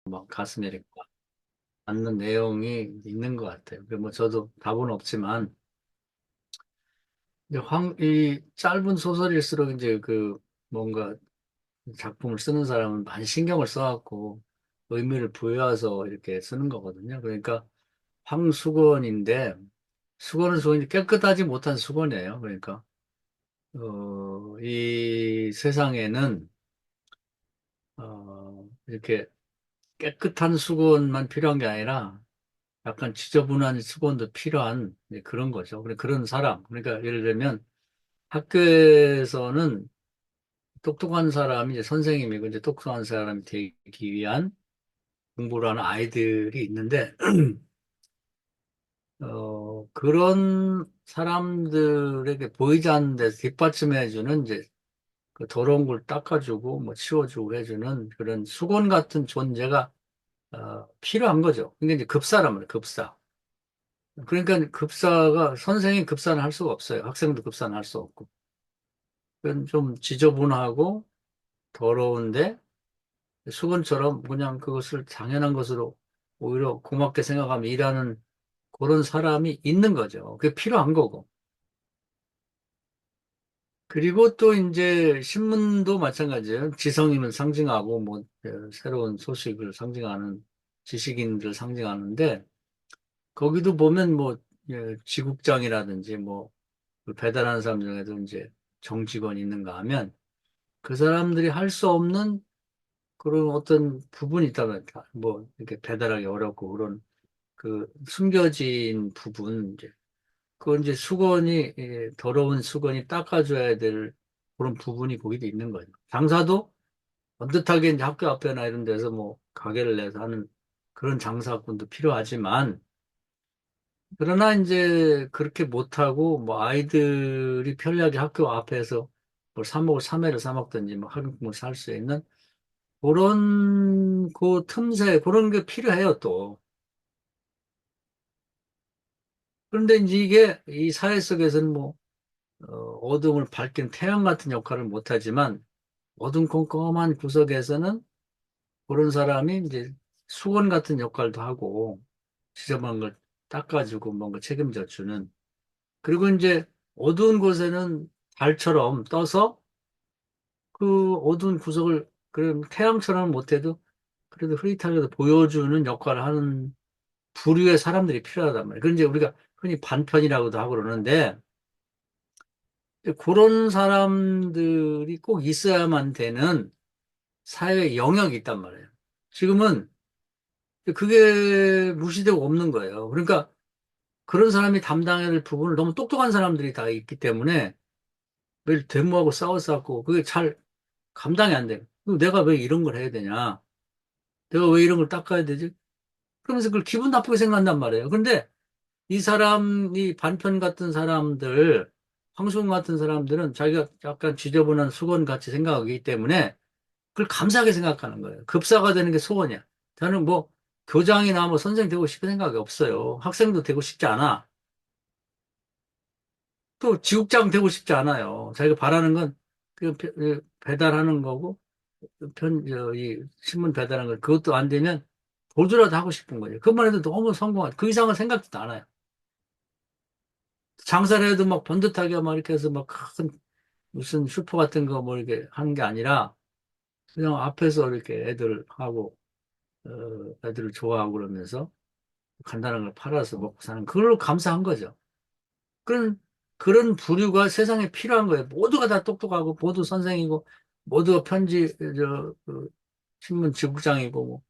막 가슴에 이렇게 닿는 내용이 있는 것 같아요. 뭐 저도 답은 없지만, 이제 이 짧은 소설일수록 이제 뭔가 작품을 쓰는 사람은 많이 신경을 써갖고 의미를 부여해서 이렇게 쓰는 거거든요. 그러니까 황수건인데, 수건은 수건이 깨끗하지 못한 수건이에요. 그러니까, 이 세상에는, 이렇게 깨끗한 수건만 필요한 게 아니라 약간 지저분한 수건도 필요한 이제 그런 거죠. 그런 사람. 그러니까 예를 들면 학교에서는 똑똑한 사람이 이제 선생님이고 이제 똑똑한 사람이 되기 위한 공부를 하는 아이들이 있는데, 그런 사람들에게 보이지 않는 데서 뒷받침해주는 이제 그 더러운 걸 닦아주고 뭐 치워주고 해주는 그런 수건 같은 존재가 필요한 거죠. 그게 이제 급사란 말이에요, 급사. 그러니까 급사가, 선생이 급사는 할 수가 없어요. 학생도 급사는 할 수 없고. 그건 좀 지저분하고 더러운데 수건처럼 그냥 그것을 당연한 것으로 오히려 고맙게 생각하며 일하는 그런 사람이 있는 거죠. 그게 필요한 거고. 그리고 또 이제 신문도 마찬가지예요. 지성인을 상징하고 뭐 새로운 소식을 상징하는 지식인들을 상징하는데 거기도 보면 뭐 지국장이라든지 뭐 배달하는 사람 중에도 이제 정직원이 있는가 하면 그 사람들이 할 수 없는 그런 어떤 부분이 있다면 뭐 이렇게 배달하기 어렵고 그런 그 숨겨진 부분 이제 그건 이제 수건이 더러운 수건이 닦아줘야 될 그런 부분이 거기도 있는 거죠. 장사도 번듯하게 이제 학교 앞에나 이런 데서 뭐 가게를 내서 하는 그런 장사꾼도 필요하지만 그러나 이제 그렇게 못하고 뭐 아이들이 편리하게 학교 앞에서 뭐 사 먹을 사매를 사 먹든지 뭐 학용품을 살 수 있는 그런 그 틈새 그런 게 필요해요 또. 그런데 이제 이게 이 사회 속에서는 뭐 어둠을 밝힌 태양 같은 역할을 못하지만 어둠컴컴한 구석에서는 그런 사람이 이제 수건 같은 역할도 하고 지저분한 걸 닦아주고 뭔가 책임져 주는 그리고 이제 어두운 곳에는 달처럼 떠서 그 어두운 구석을 그런 태양처럼 못해도 그래도 흐릿하게도 보여주는 역할을 하는 부류의 사람들이 필요하단 말이에요. 그런 이제 우리가 흔히 반편이라고도 하고 그러는데 그런 사람들이 꼭 있어야만 되는 사회 영역이 있단 말이에요. 지금은 그게 무시되고 없는 거예요. 그러니까 그런 사람이 담당해야 될 부분을 너무 똑똑한 사람들이 다 있기 때문에 매일 데모하고 싸웠었고 그게 잘 감당이 안 돼. 내가 왜 이런 걸 해야 되냐? 내가 왜 이런 걸 닦아야 되지? 그러면서 그걸 기분 나쁘게 생각한단 말이에요. 근데 이 반편 같은 사람들, 황소금 같은 사람들은 자기가 약간 지저분한 수건 같이 생각하기 때문에 그걸 감사하게 생각하는 거예요. 급사가 되는 게 소원이야. 저는 뭐 교장이나 뭐 선생 되고 싶은 생각이 없어요. 학생도 되고 싶지 않아. 또 지국장 되고 싶지 않아요. 자기가 바라는 건 배달하는 거고 이 신문 배달하는 거 그것도 안 되면 보조라도 하고 싶은 거예요. 그것만 해도 너무 성공한 그 이상은 생각지도 않아요. 장사를 해도 막 번듯하게 막 이렇게 해서 막 큰 무슨 슈퍼 같은 거 뭐 이렇게 하는 게 아니라 그냥 앞에서 이렇게 애들하고 애들을 좋아하고 그러면서 간단한 걸 팔아서 먹고 사는 그걸로 감사한 거죠. 그런 그런 부류가 세상에 필요한 거예요. 모두가 다 똑똑하고 모두 선생이고 모두가 신문 지국장이고 뭐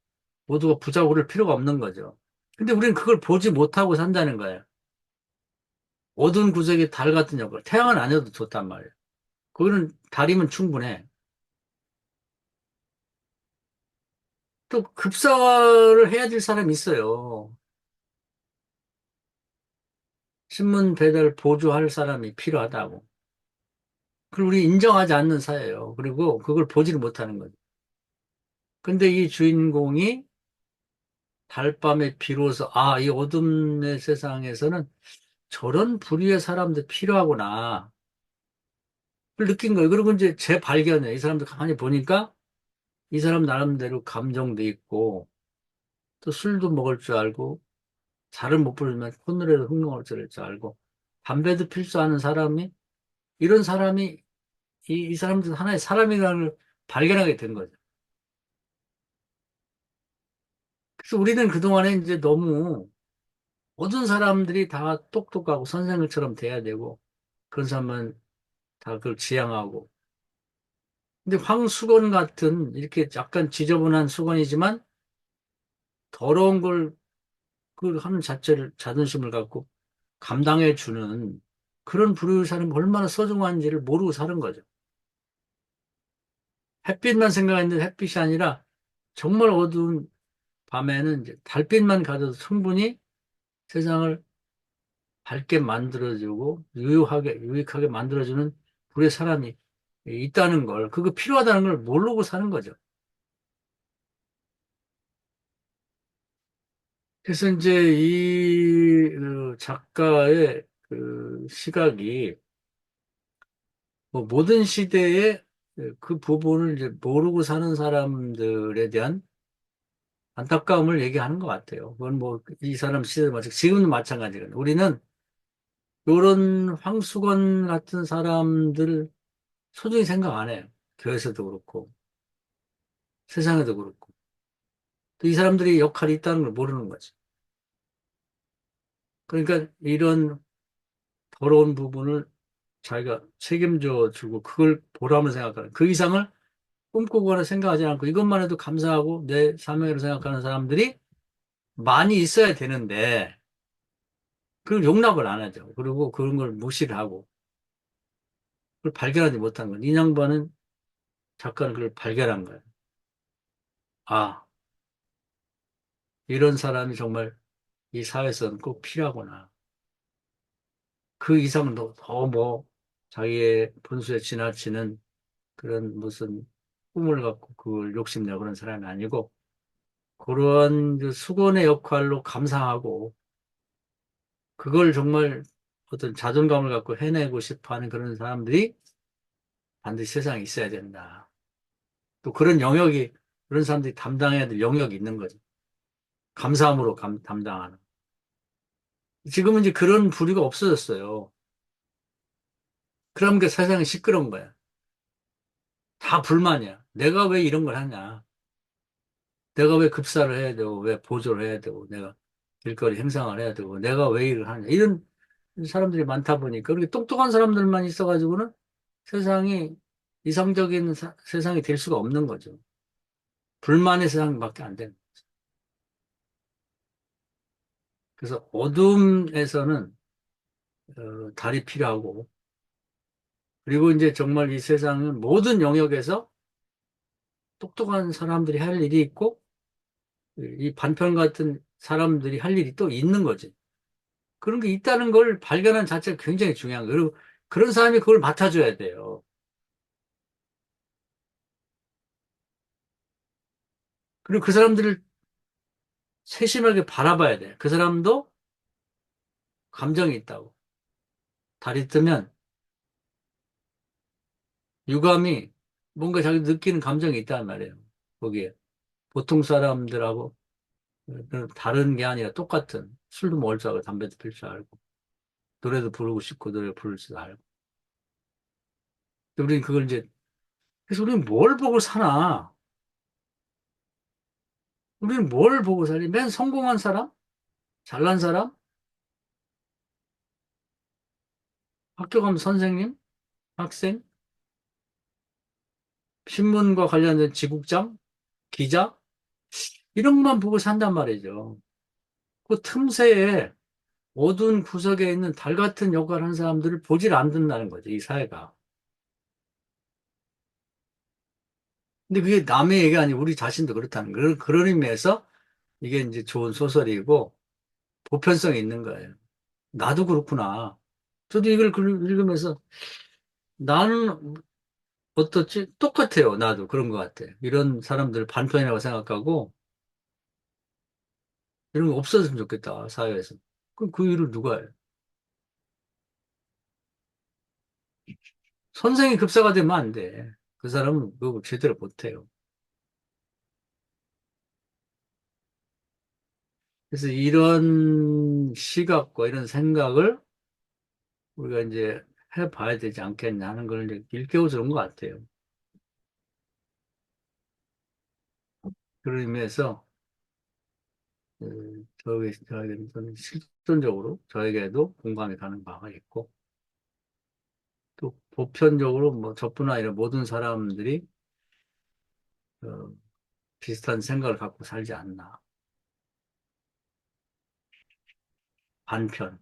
모두가 부자고 그럴 필요가 없는 거죠. 근데 우리는 그걸 보지 못하고 산다는 거예요. 어두운 구석의 달 같은 역할. 태양은 아니어도 좋단 말이에요. 거기는 달이면 충분해. 또 급사를 해야 될 사람이 있어요. 신문 배달 보조할 사람이 필요하다고. 그걸 우리 인정하지 않는 사회예요. 그리고 그걸 보지를 못하는 거죠. 근데 이 주인공이 달밤에 비로소, 이 어둠의 세상에서는 저런 부류의 사람들 필요하구나. 그걸 느낀 거예요. 그리고 이제 재발견해. 이 사람들 가만히 보니까 이 사람 나름대로 감정도 있고, 또 술도 먹을 줄 알고, 잘은 못 부르면 콧노래로 흥얼줄 알고, 담배도 필 줄 아는 사람이, 이런 사람이, 이 사람들 하나의 사람이라는 걸 발견하게 된 거죠. 그래서 우리는 그동안에 이제 너무 모든 사람들이 다 똑똑하고 선생들처럼 돼야 되고, 그런 사람은 다 그걸 지향하고. 근데 황수건 같은 이렇게 약간 지저분한 수건이지만 더러운 걸 그 하는 자체를 자존심을 갖고 감당해 주는 그런 부류의 사람이 얼마나 소중한지를 모르고 사는 거죠. 햇빛만 생각했는데 햇빛이 아니라 정말 어두운 밤에는 이제 달빛만 가져도 충분히 세상을 밝게 만들어주고 유익하게 만들어주는 불의 사람이 있다는 걸, 그거 필요하다는 걸 모르고 사는 거죠. 그래서 이제 이 작가의 그 시각이 뭐 모든 시대에 그 부분을 이제 모르고 사는 사람들에 대한 안타까움을 얘기하는 것 같아요. 그건 뭐 이 사람 시대도 마찬가지, 지금도 마찬가지거든요. 우리는 이런 황수건 같은 사람들 소중히 생각 안 해요. 교회에서도 그렇고 세상에도 그렇고 또 이 사람들이 역할이 있다는 걸 모르는 거죠. 그러니까 이런 더러운 부분을 자기가 책임져 주고 그걸 보람을 생각하는 그 이상을 꿈꾸거나 생각하지 않고 이것만 해도 감사하고 내 사명이라고 생각하는 사람들이 많이 있어야 되는데 그걸 용납을 안 하죠. 그리고 그런 걸 무시를 하고 그걸 발견하지 못한 거예요. 이 양반은 작가는 그걸 발견한 거예요. 아, 이런 사람이 정말 이 사회에서는 꼭 필요하구나. 그 이상은 더 뭐 자기의 분수에 지나치는 그런 무슨 꿈을 갖고 그걸 욕심내고 그런 사람이 아니고 그런 그 수건의 역할로 감상하고 그걸 정말 어떤 자존감을 갖고 해내고 싶어 하는 그런 사람들이 반드시 세상에 있어야 된다. 또 그런 영역이, 그런 사람들이 담당해야 될 영역이 있는 거죠. 감사함으로 담당하는. 지금은 이제 그런 부류가 없어졌어요. 그러니까 세상이 시끄러운 거야. 다 불만이야. 내가 왜 이런 걸 하냐. 내가 왜 급사를 해야 되고, 왜 보조를 해야 되고, 내가 길거리 행상을 해야 되고, 내가 왜 일을 하냐. 이런 사람들이 많다 보니까, 그렇게 똑똑한 사람들만 있어가지고는 세상이 이상적인 세상이 될 수가 없는 거죠. 불만의 세상밖에 안 되는. 그래서 어둠에서는 달이 필요하고, 그리고 이제 정말 이 세상은 모든 영역에서 똑똑한 사람들이 할 일이 있고, 이 반편 같은 사람들이 할 일이 또 있는 거지. 그런 게 있다는 걸 발견한 자체가 굉장히 중요한 거예요. 그리고 그런 사람이 그걸 맡아줘야 돼요. 그리고 그 사람들을 세심하게 바라봐야 돼. 그 사람도 감정이 있다고. 달이 뜨면 유감이 뭔가 자기 느끼는 감정이 있단 말이에요. 거기에. 보통 사람들하고 다른 게 아니라 똑같은 술도 먹을 줄 알고 담배도 필 줄 알고 노래도 부르고 싶고 노래 부를 줄 알고. 근데 우리는 그걸 이제 그래서 우리는 뭘 보고 사나? 우리는 뭘 보고 살지? 맨 성공한 사람? 잘난 사람? 학교 가면 선생님? 학생? 신문과 관련된 지국장? 기자? 이런 것만 보고 산단 말이죠. 그 틈새에 어두운 구석에 있는 달 같은 역할을 하는 사람들을 보질 않는다는 거죠, 이 사회가. 근데 그게 남의 얘기가 아니고 우리 자신도 그렇다는 거예요. 그런 의미에서 이게 이제 좋은 소설이고 보편성이 있는 거예요. 나도 그렇구나. 저도 이걸 읽으면서 나는 어떻지? 똑같아요. 나도 그런 것 같아. 이런 사람들 반편이라고 생각하고 이런 거 없어졌으면 좋겠다, 사회에서. 그럼 그 일을 누가 해요? 선생이 급사가 되면 안 돼. 그 사람은 그거 제대로 못해요. 그래서 이런 시각과 이런 생각을 우리가 이제 해봐야 되지 않겠냐 하는 걸 이제 일깨워주는 것 같아요. 그런 의미에서 저에게는 실존적으로 저에게도 공감이 가는 바가 있고 또 보편적으로 뭐 저뿐 아니라 모든 사람들이 어, 비슷한 생각을 갖고 살지 않나. 반편.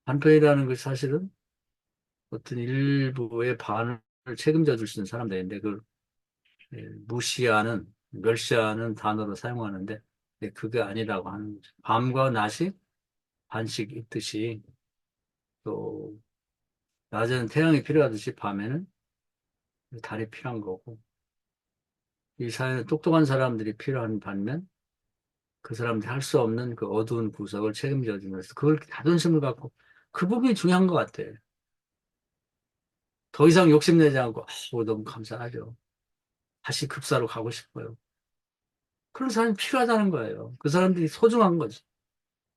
반편이라는 것이 사실은 어떤 일부의 반을 책임져 줄 수 있는 사람들인데 그걸 무시하는, 멸시하는 단어로 사용하는데 그게 아니라고 하는 거죠. 밤과 낮이 반씩 있듯이 또 낮에는 태양이 필요하듯이 밤에는 달이 필요한 거고 이 사회는 똑똑한 사람들이 필요한 반면 그 사람들이 할 수 없는 그 어두운 구석을 책임져 주면서 그걸 자존심을 갖고 그 부분이 중요한 것 같아요. 더 이상 욕심내지 않고 너무 감사하죠. 다시 급사로 가고 싶어요. 그런 사람이 필요하다는 거예요. 그 사람들이 소중한 거지.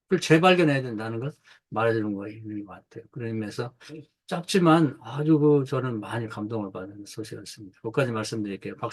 그걸 재발견해야 된다는 걸 말해주는 거 있는 것 같아요. 그런 의미에서 짧지만 아주 저는 많이 감동을 받는 소식이었습니다. 거기까지 말씀드릴게요. 박사